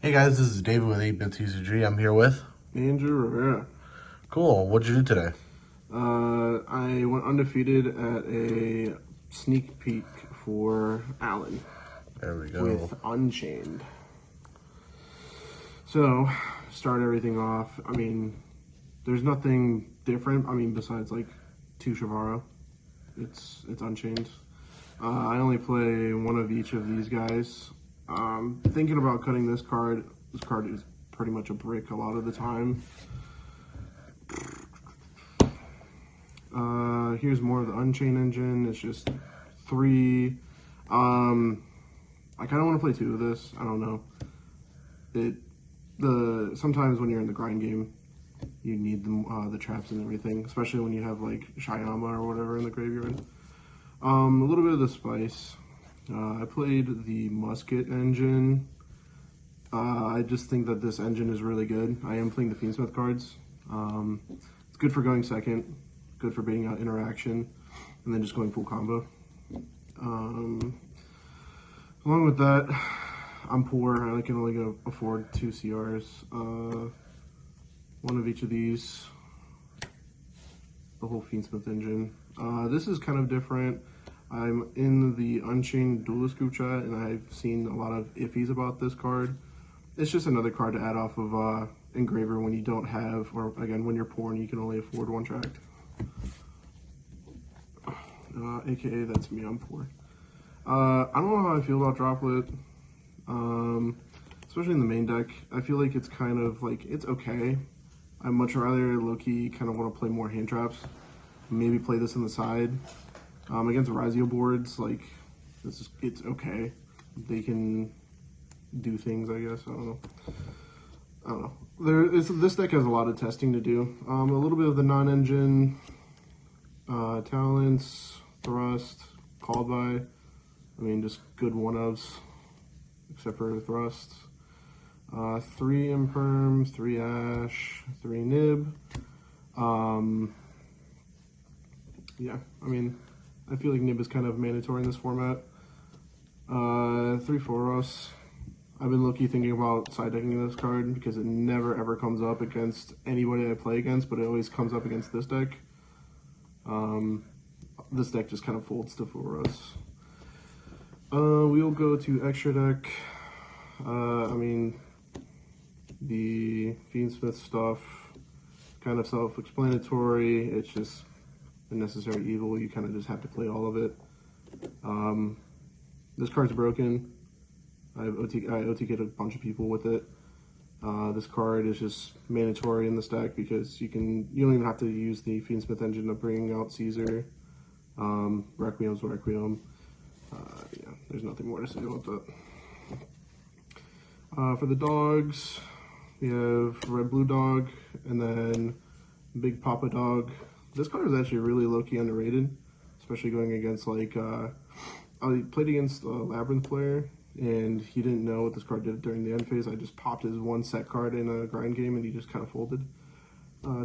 Hey guys, this is David with 8-Bit TCG. I'm here with. Andrew Rivera. Cool. What'd you do today? I went undefeated at a sneak peek for Allen There we go. with Unchained. So, start everything off. I mean, there's nothing different. I mean, besides like two Shavaro, it's Unchained. I only play one of each of these guys. Thinking about cutting this card. This card is pretty much a brick a lot of the time. Here's more of the Unchained engine. It's just three. I kind of want to play two of this. I don't know. Sometimes when you're in the grind game, you need the traps and everything, especially when you have like Shyama or whatever in the graveyard. A little bit of the spice. I played the Musket engine. I just think that this engine is really good. I am playing the Fiendsmith cards. It's good for going second, good for baiting out interaction, and then just going full combo. Along with that, I'm poor and I can only afford 2 CRs. One of each of these, the whole Fiendsmith engine. This is kind of different. I'm in the Unchained Duelist group chat and I've seen a lot of iffies about this card. It's just another card to add off of Engraver when you don't have, or again, when you're poor and you can only afford one track. AKA, that's me, I'm poor. I don't know how I feel about Droplet, especially in the main deck. I feel like it's kind of like, it's okay. I much rather low-key kind of want to play more hand traps. Maybe play this on the side. Against Razio boards, like, it's okay. They can do things, I guess. I don't know. This deck has a lot of testing to do. A little bit of the non-engine, talents, thrust, called by. I mean, just good one-ofs, except for thrust. 3 Imperm, 3 Ash, 3 Nib. Yeah, I mean, I feel like Nib is kind of mandatory in this format. 3 Foros. I've been low-key thinking about side decking this card because it never ever comes up against anybody I play against, but it always comes up against this deck. This deck just kind of folds to Foros. We'll go to extra deck. I mean, the Fiendsmith stuff, kind of self-explanatory. It's just a necessary evil. You kind of just have to play all of it. This card's broken. I OTK'd a bunch of people with it. This card is just mandatory in this deck because you don't even have to use the Fiendsmith engine to bring out Caesar. Requiem's Requiem. Yeah, there's nothing more to say about that. For the dogs, we have Red Blue Dog and then Big Papa Dog. This card is actually really low-key underrated, especially going against like, I played against a Labyrinth player and he didn't know what this card did during the end phase. I just popped his 1 set card in a grind game and he just kind of folded.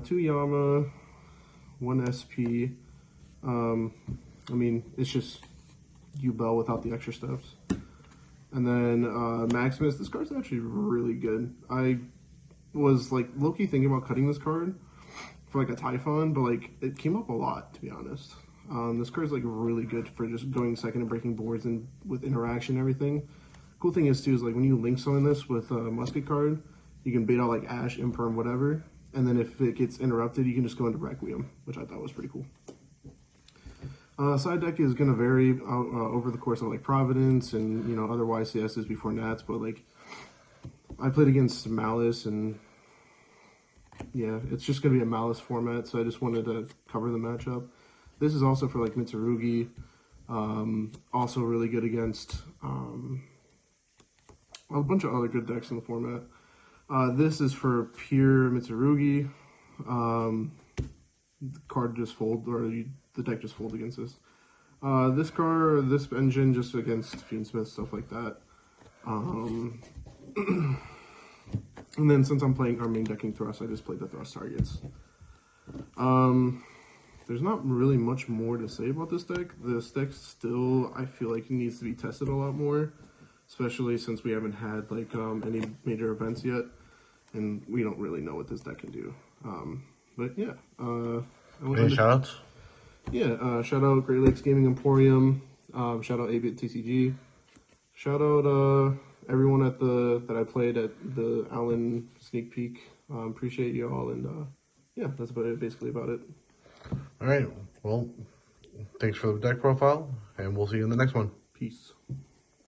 2 Yama, 1 SP. I mean, it's just U-Bell without the extra steps. And then Maximus, this card's actually really good. I was like low-key thinking about cutting this card for like a Typhon, but like it came up a lot, to be honest. This card's like really good for just going second and breaking boards and with interaction and everything. Cool thing is too is like when you link summon this with a Musket card, you can bait out like Ash, Imperm, whatever, and then if it gets interrupted, you can just go into Requiem, which I thought was pretty cool. Side deck is going to vary over the course of like Providence and, you know, other YCSs before Nats, but like I played against Malice and yeah, it's just going to be a Malice format, so I just wanted to cover the matchup. This is also for like Mitsurugi, also really good against a bunch of other good decks in the format. This is for pure Mitsurugi. The card just fold, or the deck just fold against this. This engine just against Fiendsmith, stuff like that. And then since I'm playing our main decking thrust, I just played the thrust targets. There's not really much more to say about this deck. This deck still, I feel like, needs to be tested a lot more. especially since we haven't had like any major events yet, and we don't really know what this deck can do. But yeah, Any shout outs? yeah, shout out Great Lakes Gaming Emporium, shout out 8-Bit TCG, shout out everyone at that I played at the Allen sneak peek. Appreciate you all, and yeah, that's basically about it. All right. Well, thanks for the deck profile, and we'll see you in the next one. Peace.